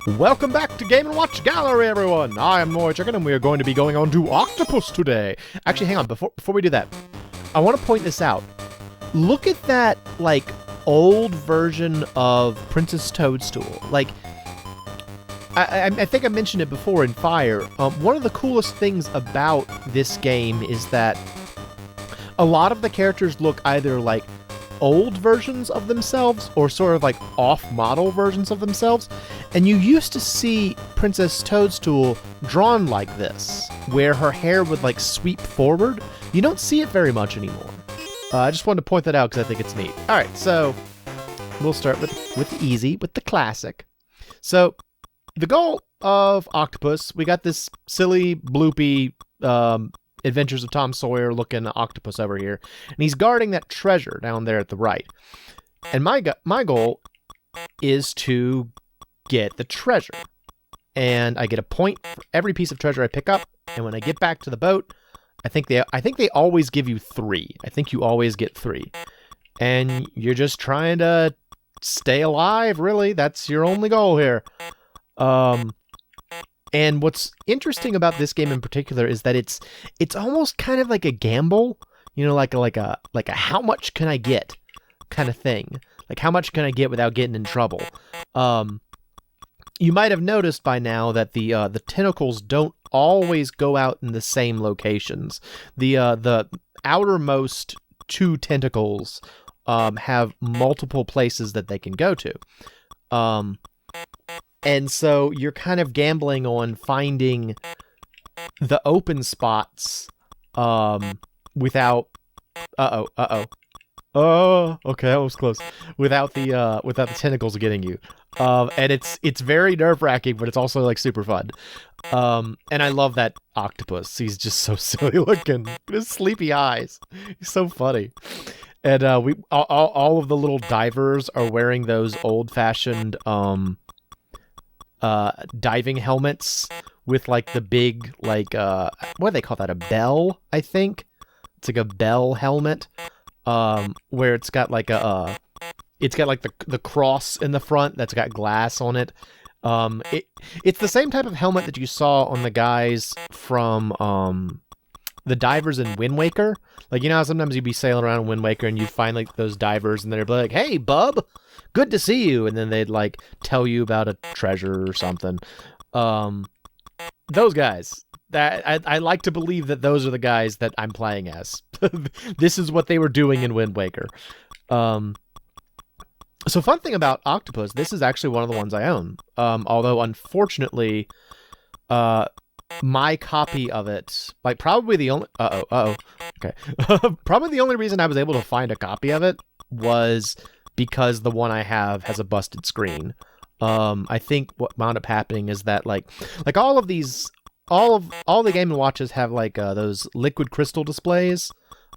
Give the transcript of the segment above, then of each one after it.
Welcome back to Game & Watch Gallery, everyone! I am MoeChicken, and we are going to be going on to Octopus today. Actually, hang on, before we do that, I want to point this out. Look at that, like, old version of Princess Toadstool. Like, I think I mentioned it before in Fire. One of the coolest things about this game is that a lot of the characters look either like old versions of themselves or sort of like off-model versions of themselves. And you used to see Princess Toadstool drawn like this, where her hair would like sweep forward. You don't see it very much anymore. I just wanted to point that out because I think it's neat. All right, so we'll start with easy, with the classic. So the goal of Octopus, we got this silly, bloopy Adventures of Tom Sawyer looking octopus over here, and he's guarding that treasure down there at the right. And my goal is to get the treasure, and I get a point for every piece of treasure I pick up. And when I get back to the boat, I think they always give you 3. I think you always get 3, and you're just trying to stay alive. Really, that's your only goal here. And what's interesting about this game in particular is that it's almost kind of like a gamble, you know, like a how much can I get kind of thing. Like, how much can I get without getting in trouble? You might have noticed by now that the tentacles don't always go out in the same locations. The outermost 2 tentacles have multiple places that they can go to. And so you're kind of gambling on finding the open spots without okay, that was close. Without the tentacles getting you. And it's very nerve-wracking, but it's also like super fun. And I love that octopus. He's just so silly looking. His sleepy eyes. He's so funny. And we all of the little divers are wearing those old-fashioned diving helmets with like the big, like what do they call that, a bell? I think it's like a bell helmet, where it's got like the cross in the front that's got glass on it. It's the same type of helmet that you saw on the guys from the divers in Wind Waker. Like, you know how sometimes you'd be sailing around in Wind Waker and you'd find like those divers and they'd be like, "Hey, bub, good to see you," and then they'd like tell you about a treasure or something. Those guys. That I like to believe that those are the guys that I'm playing as. This is what they were doing in Wind Waker. So fun thing about Octopus, this is actually one of the ones I own. Although unfortunately, my copy of it, like probably the only okay. Probably the only reason I was able to find a copy of it was because the one I have has a busted screen. I think what wound up happening is that like all of these, all the Game & Watches have like those liquid crystal displays,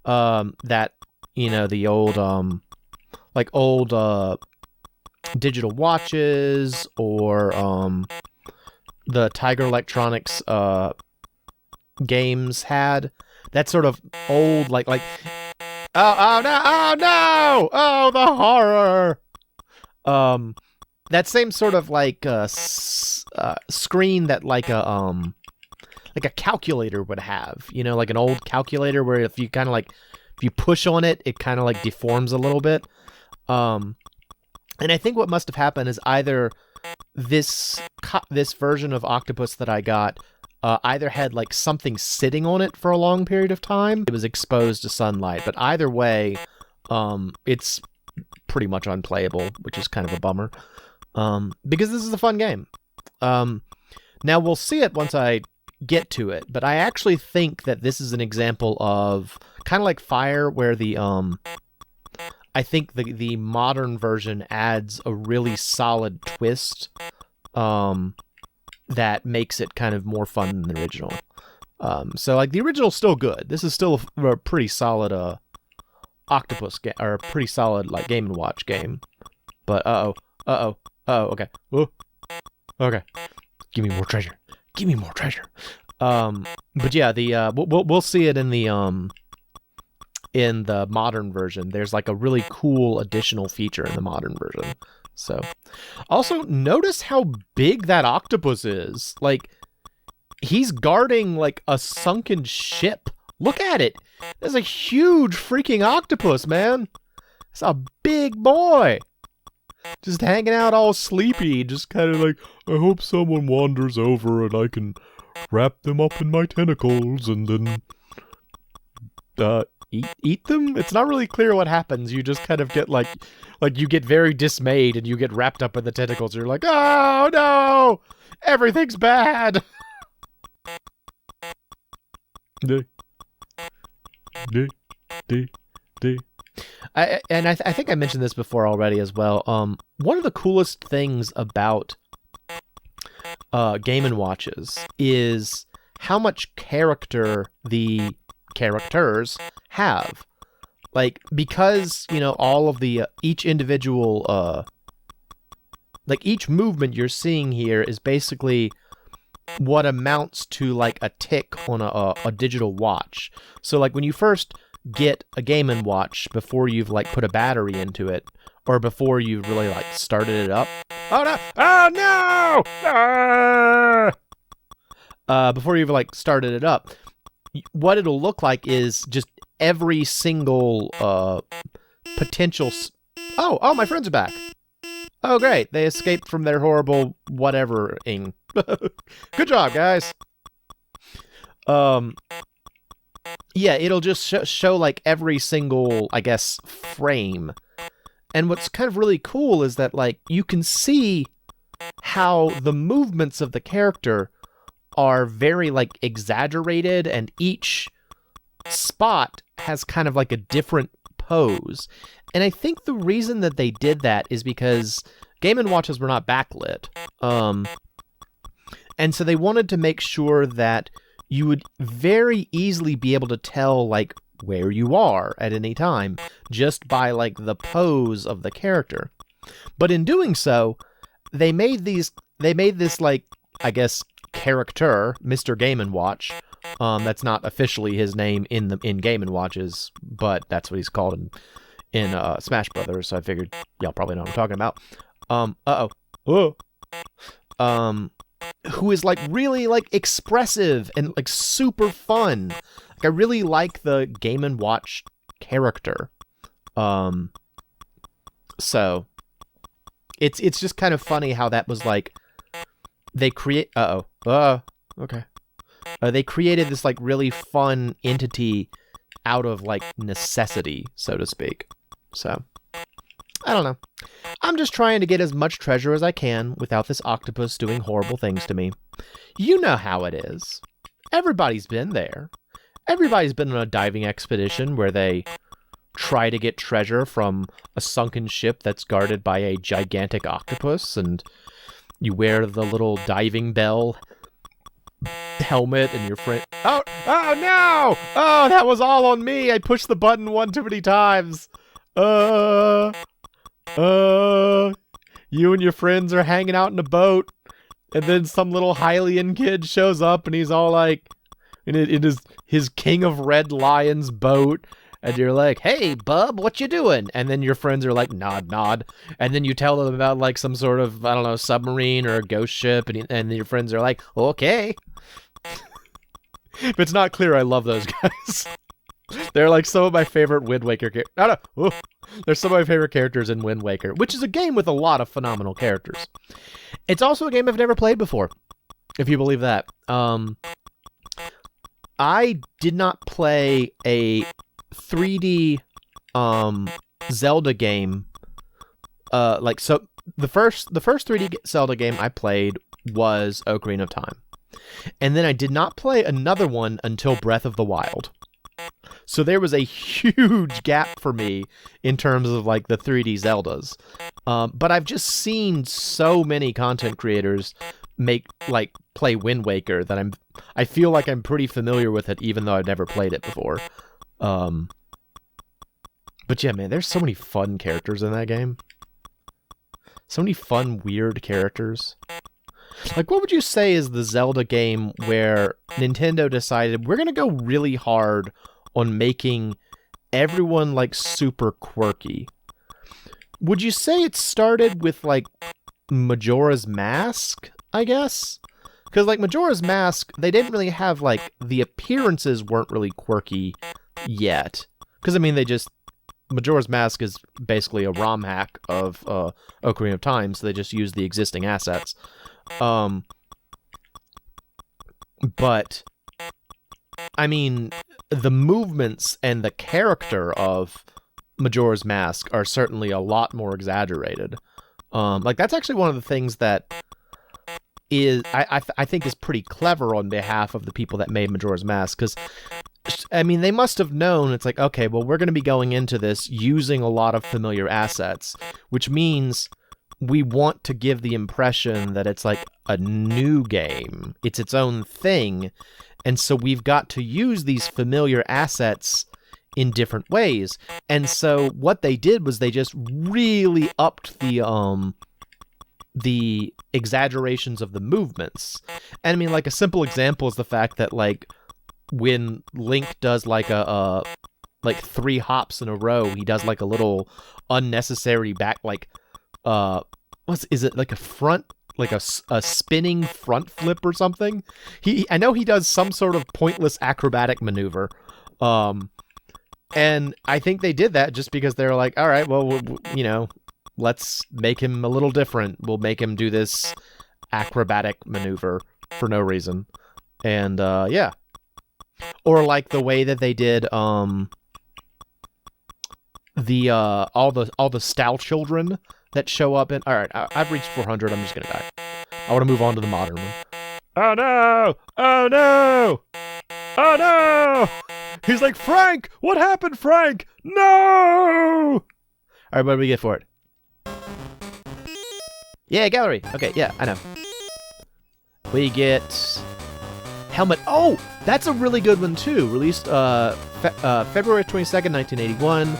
that, you know, the old digital watches or the Tiger Electronics games had. That sort of old like oh no, oh, the horror. That same sort of like screen that like a calculator would have, you know, like an old calculator where if you kind of like, if you push on it, it kind of like deforms a little bit. And I think what must have happened is either this version of Octopus that I got either had like something sitting on it for a long period of time. It was exposed to sunlight, but either way, it's pretty much unplayable, which is kind of a bummer. Because this is a fun game. Now we'll see it once I get to it, but I actually think that this is an example of kind of like Fire, where the I think the modern version adds a really solid twist that makes it kind of more fun than the original. So like the original's still good. This is still a pretty solid Octopus game, or a pretty solid like Game & Watch game. But okay. Whoa. Okay. Give me more treasure. Give me more treasure. But yeah, we'll see it in the modern version. There's like a really cool additional feature in the modern version. So, Also, notice how big that octopus is. Like, he's guarding, like, a sunken ship. Look at it. There's a huge freaking octopus, man. It's a big boy. Just hanging out all sleepy, just kind of like, I hope someone wanders over and I can wrap them up in my tentacles and then eat them? It's not really clear what happens. You just kind of get like you get very dismayed and you get wrapped up in the tentacles. You're like, oh no! Everything's bad! I think I mentioned this before already as well. One of the coolest things about Game & Watches is how much character the characters have. Like, because, you know, all of the, each individual, like, each movement you're seeing here is basically what amounts to, like, a tick on a digital watch. So, like, when you first get a Game & Watch, before you've, like, put a battery into it, or before you've really, like, started it up. Oh, no! Oh, no! Ah! Before you've, like, started it up, what it'll look like is just every single potential... Oh, my friends are back. Oh, great. They escaped from their horrible whatever-ing. Good job, guys. Yeah, it'll just show, like, every single, I guess, frame. And what's kind of really cool is that, like, you can see how the movements of the character are very, like, exaggerated, and each spot has kind of, like, a different pose. And I think the reason that they did that is because Game & Watches were not backlit. And so they wanted to make sure that you would very easily be able to tell, like, where you are at any time, just by, like, the pose of the character. But in doing so, they made this, like, I guess, character, Mr. Game & Watch. That's not officially his name in Game & Watches, but that's what he's called in Smash Brothers, so I figured y'all probably know what I'm talking about. Who is, like, really, like, expressive and, like, super fun. Like, I really like the Game & Watch character. So it's just kind of funny how that was, like, they create... okay. They created this, like, really fun entity out of, like, necessity, so to speak. So, I don't know. I'm just trying to get as much treasure as I can without this octopus doing horrible things to me. You know how it is. Everybody's been there. Everybody's been on a diving expedition where they try to get treasure from a sunken ship that's guarded by a gigantic octopus, and you wear the little diving bell helmet, and your friend... Oh no! Oh, that was all on me! I pushed the button one too many times! You and your friends are hanging out in a boat, and then some little Hylian kid shows up, and he's all like, it is his King of Red Lions boat, and you're like, hey, bub, what you doing? And then your friends are like, nod, nod, and then you tell them about, like, some sort of, I don't know, submarine or a ghost ship, and then your friends are like, okay. If it's not clear, I love those guys. They're, like, some of my favorite Wind Waker characters. They're some of my favorite characters in Wind Waker, which is a game with a lot of phenomenal characters. It's also a game I've never played before, if you believe that. I did not play a 3D Zelda game. So the first 3D Zelda game I played was Ocarina of Time. And then I did not play another one until Breath of the Wild. So there was a huge gap for me in terms of, like, the 3D Zeldas. But I've just seen so many content creators play Wind Waker that I feel like I'm pretty familiar with it, even though I've never played it before. But yeah, man, there's so many fun characters in that game. So many fun, weird characters. Like, what would you say is the Zelda game where Nintendo decided we're gonna go really hard on making everyone, like, super quirky? Would you say it started with, like, Majora's Mask, I guess? Because, like, Majora's Mask, they didn't really have, like, the appearances weren't really quirky yet. Because, I mean, Majora's Mask is basically a ROM hack of Ocarina of Time, so they just use the existing assets. But, I mean, the movements and the character of Majora's Mask are certainly a lot more exaggerated. Like, that's actually one of the things that is, I think is pretty clever on behalf of the people that made Majora's Mask, because, I mean, they must have known, it's like, okay, well, we're going to be going into this using a lot of familiar assets, which means we want to give the impression that it's like a new game. It's its own thing, and so we've got to use these familiar assets in different ways. And so what they did was they just really upped the exaggerations of the movements. And I mean, like, a simple example is the fact that, like, when Link does like like 3 hops in a row, he does like a little unnecessary back, like, is it like a front, like a spinning front flip or something? I know he does some sort of pointless acrobatic maneuver. And I think they did that just because they're like, all right, well, you know, let's make him a little different. We'll make him do this acrobatic maneuver for no reason. And, yeah. Or like the way that they did, all the Style children that show up in... Alright, I've reached 400, I'm just gonna die. I want to move on to the modern one. Oh no! Oh no! Oh no! He's like, Frank! What happened, Frank? No! Alright, what do we get for it? Yeah, gallery! Okay, yeah, I know. We get... Helmet. Oh! That's a really good one, too. Released February 22nd, 1981.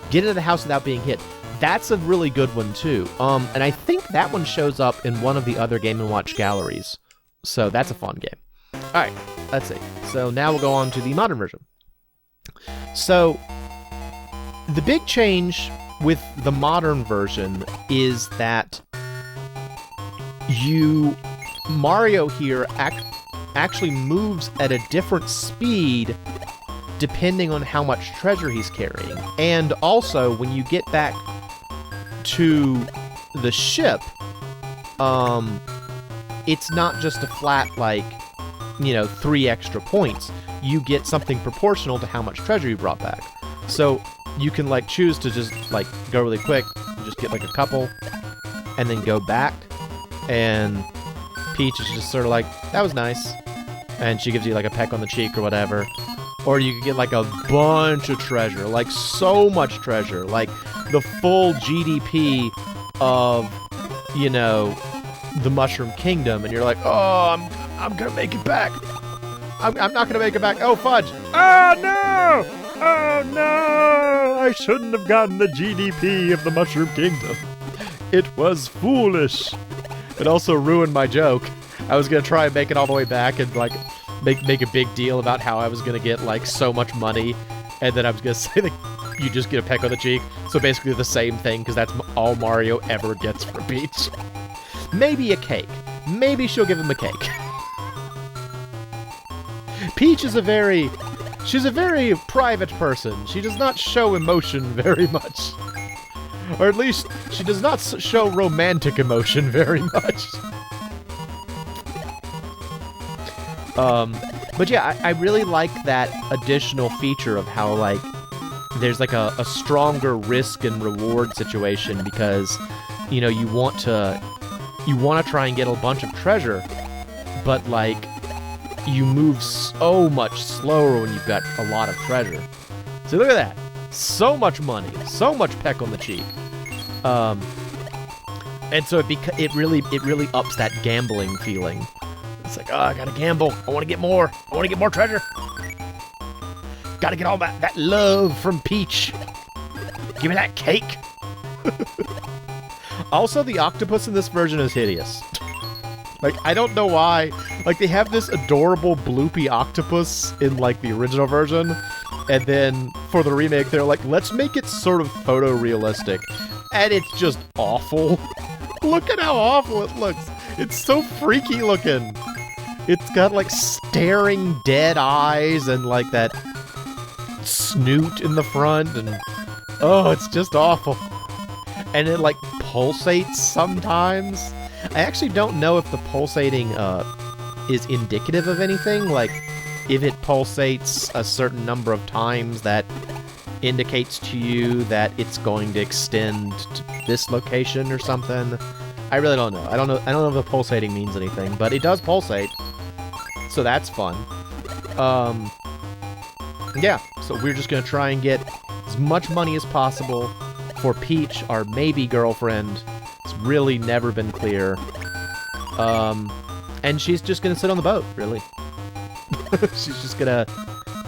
Get into the house without being hit. That's a really good one, too. And I think that one shows up in one of the other Game & Watch galleries. So that's a fun game. Alright, let's see. So now we'll go on to the modern version. So, the big change with the modern version is that Mario here actually moves at a different speed depending on how much treasure he's carrying. And also, when you get back to the ship, it's not just a flat, like, you know, 3 extra points. You get something proportional to how much treasure you brought back. So you can, like, choose to just, like, go really quick, and just get, like, a couple, and then go back, and Peach is just sort of like, that was nice. And she gives you, like, a peck on the cheek or whatever. Or you can get, like, a bunch of treasure. Like, so much treasure. Like, the full GDP of, you know, the Mushroom Kingdom. And you're like, oh, I'm gonna make it back. I'm not gonna make it back. Oh, fudge. Oh, no! Oh, no! I shouldn't have gotten the GDP of the Mushroom Kingdom. It was foolish. It also ruined my joke. I was gonna try and make it all the way back and, like, make a big deal about how I was gonna get, like, so much money, and then I was gonna say that you just get a peck on the cheek. So basically the same thing, because that's all Mario ever gets from Peach. Maybe a cake. Maybe she'll give him a cake. Peach is she's a very private person. She does not show emotion very much. Or at least, she does not show romantic emotion very much. But yeah, I really like that additional feature of how, like, there's, like, a stronger risk and reward situation because, you know, you want to try and get a bunch of treasure, but, like, you move so much slower when you've got a lot of treasure. So look at that. So much money. So much peck on the cheek. And so it really ups that gambling feeling. It's like, oh, I gotta gamble. I want to get more. I want to get more treasure. Gotta get all that love from Peach. Give me that cake. Also, the octopus in this version is hideous. Like, I don't know why. Like, they have this adorable bloopy octopus in, like, the original version. And then, for the remake, they're like, let's make it sort of photorealistic. And it's just awful. Look at how awful it looks. It's so freaky looking. It's got like staring dead eyes and like that snoot in the front, and oh, it's just awful. And it like pulsates sometimes. I actually don't know if the pulsating is indicative of anything. Like, if it pulsates a certain number of times, that indicates to you that it's going to extend to this location or something. I really don't know. I don't know if the pulsating means anything, but it does pulsate, so that's fun. Yeah, so we're just gonna try and get as much money as possible for Peach, our maybe girlfriend. It's really never been clear. And she's just gonna sit on the boat, really. She's just gonna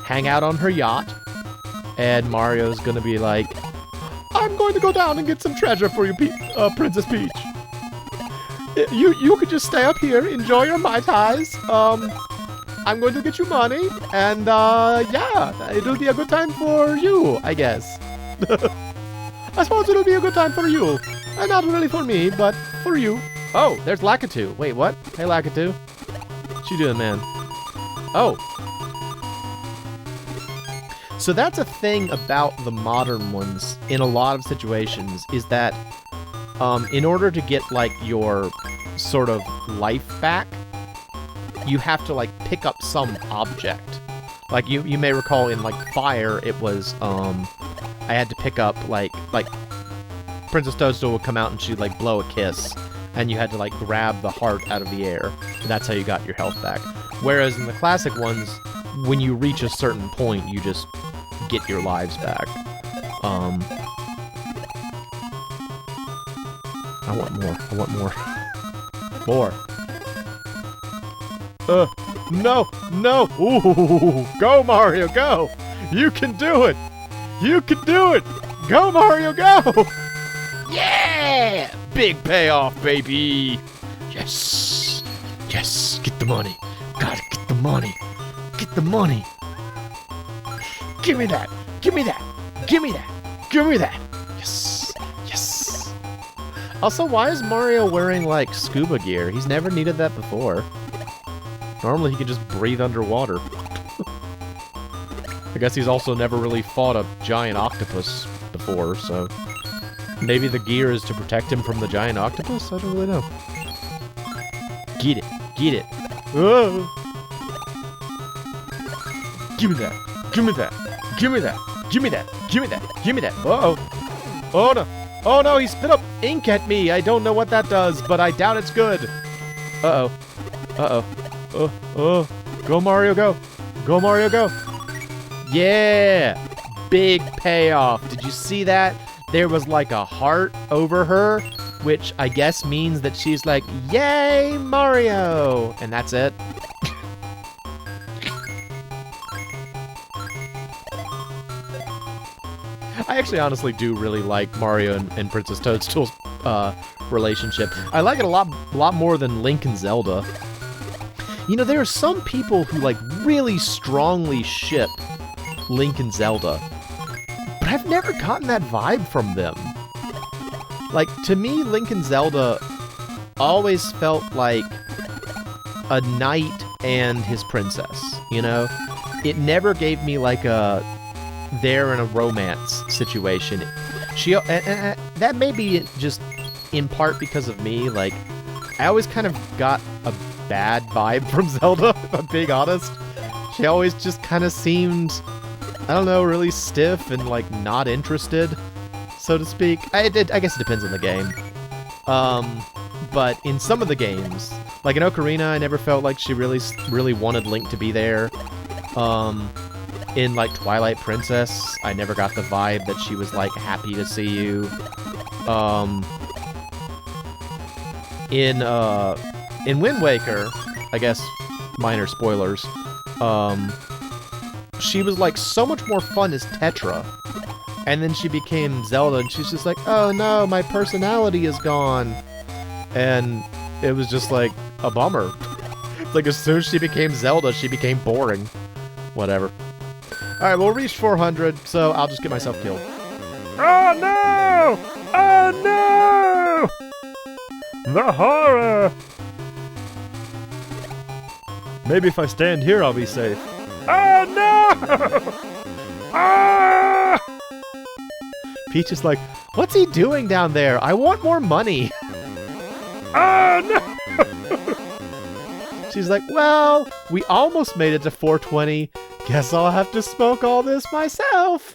hang out on her yacht, and Mario's gonna be like, I'm going to go down and get some treasure for you, Princess Peach. You could just stay up here, enjoy your Mai Tais. I'm going to get you money, and yeah, it'll be a good time for you, I guess. I suppose it'll be a good time for you. Not really for me, but for you. Oh, there's Lakitu. Wait, what? Hey, Lakitu. What you doing, man? Oh. So that's a thing about the modern ones in a lot of situations, is that in order to get, like, your sort of life back, you have to, like, pick up some object. Like, you may recall in, like, Fire, it was, I had to pick up, like Princess Toadstool would come out and she'd, like, blow a kiss, and you had to, like, grab the heart out of the air, and that's how you got your health back. Whereas in the classic ones, when you reach a certain point, you just get your lives back. I want more. I want more. More. No! No! Ooh! Go, Mario, go! You can do it! You can do it! Go, Mario, go! Yeah! Big payoff, baby! Yes! Yes! Get the money! Gotta get the money! Get the money! Give me that! Give me that! Give me that! Give me that! Yes! Yes! Also, why is Mario wearing, like, scuba gear? He's never needed that before. Normally he could just breathe underwater. I guess he's also never really fought a giant octopus before, so maybe the gear is to protect him from the giant octopus? I don't really know. Get it. Get it. Oh. Give me that. Give me that. Give me that. Give me that. Give me that. Give me that. Uh-oh. Oh, no. Oh, no, he spit up ink at me. I don't know what that does, but I doubt it's good. Uh-oh. Uh-oh. Oh. Go, Mario, go. Go, Mario, go. Yeah. Big payoff. Did you see that? There was like a heart over her, which I guess means that she's like, yay, Mario. And that's it. I actually honestly do really like Mario and Princess Toadstool's relationship. I like it a lot more than Link and Zelda. You know, there are some people who, like, really strongly ship Link and Zelda, but I've never gotten that vibe from them. Like, to me, Link and Zelda always felt like a knight and his princess, you know? It never gave me, like, they're in a romance situation. That may be just in part because of me. Like, I always kind of got a bad vibe from Zelda, if I'm being honest. She always just kind of seemed, I don't know, really stiff and, like, not interested, so to speak. I guess it depends on the game. But in some of the games, like in Ocarina, I never felt like she really wanted Link to be there. In, like, Twilight Princess, I never got the vibe that she was, like, happy to see you. In Wind Waker, I guess, minor spoilers, she was, like, so much more fun as Tetra. And then she became Zelda, and she's just like, oh no, my personality is gone. And it was just, like, a bummer. Like, as soon as she became Zelda, she became boring. Whatever. Alright, we'll reach 400, so I'll just get myself killed. Oh no! Oh no! The horror! Maybe if I stand here, I'll be safe. Oh, no! Ah! Peach is like, what's he doing down there? I want more money. Oh, no! She's like, well, we almost made it to 420. Guess I'll have to smoke all this myself.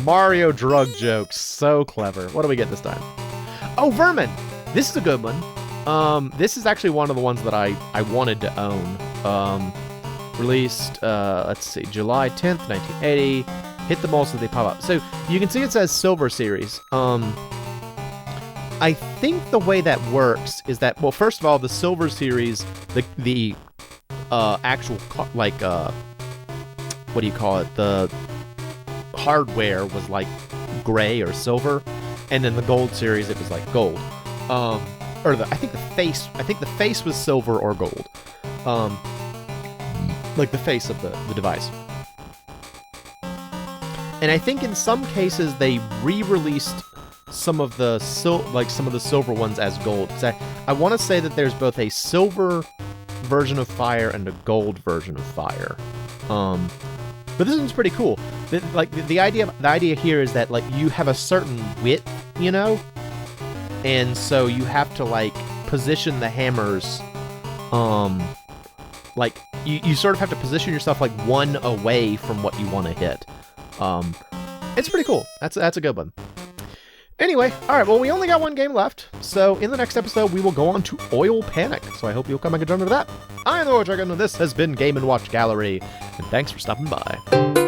Mario drug jokes. So clever. What do we get this time? Oh, Vermin! This is a good one. This is actually one of the ones that I wanted to own. Released, let's see, July 10th, 1980. Hit them all so they pop up. So, you can see it says Silver Series. I think the way that works is that, well, first of all, the Silver Series, the actual, like, what do you call it? The hardware was, like, gray or silver. And then the Gold Series, it was, like, gold. I think the face was silver or gold. Like the face of the device. And I think in some cases they re-released some of the silver ones as gold. I want to say that there's both a silver version of Fire and a gold version of Fire. But this one's pretty cool. The idea here is that like you have a certain width, you know? And so you have to, like, position the hammers, like, you sort of have to position yourself, like, one away from what you want to hit. It's pretty cool. That's a good one. Anyway, alright, well, we only got one game left, so in the next episode, we will go on to Oil Panic, so I hope you'll come back and join me for that. I am the MoeChicken, and this has been Game & Watch Gallery, and thanks for stopping by.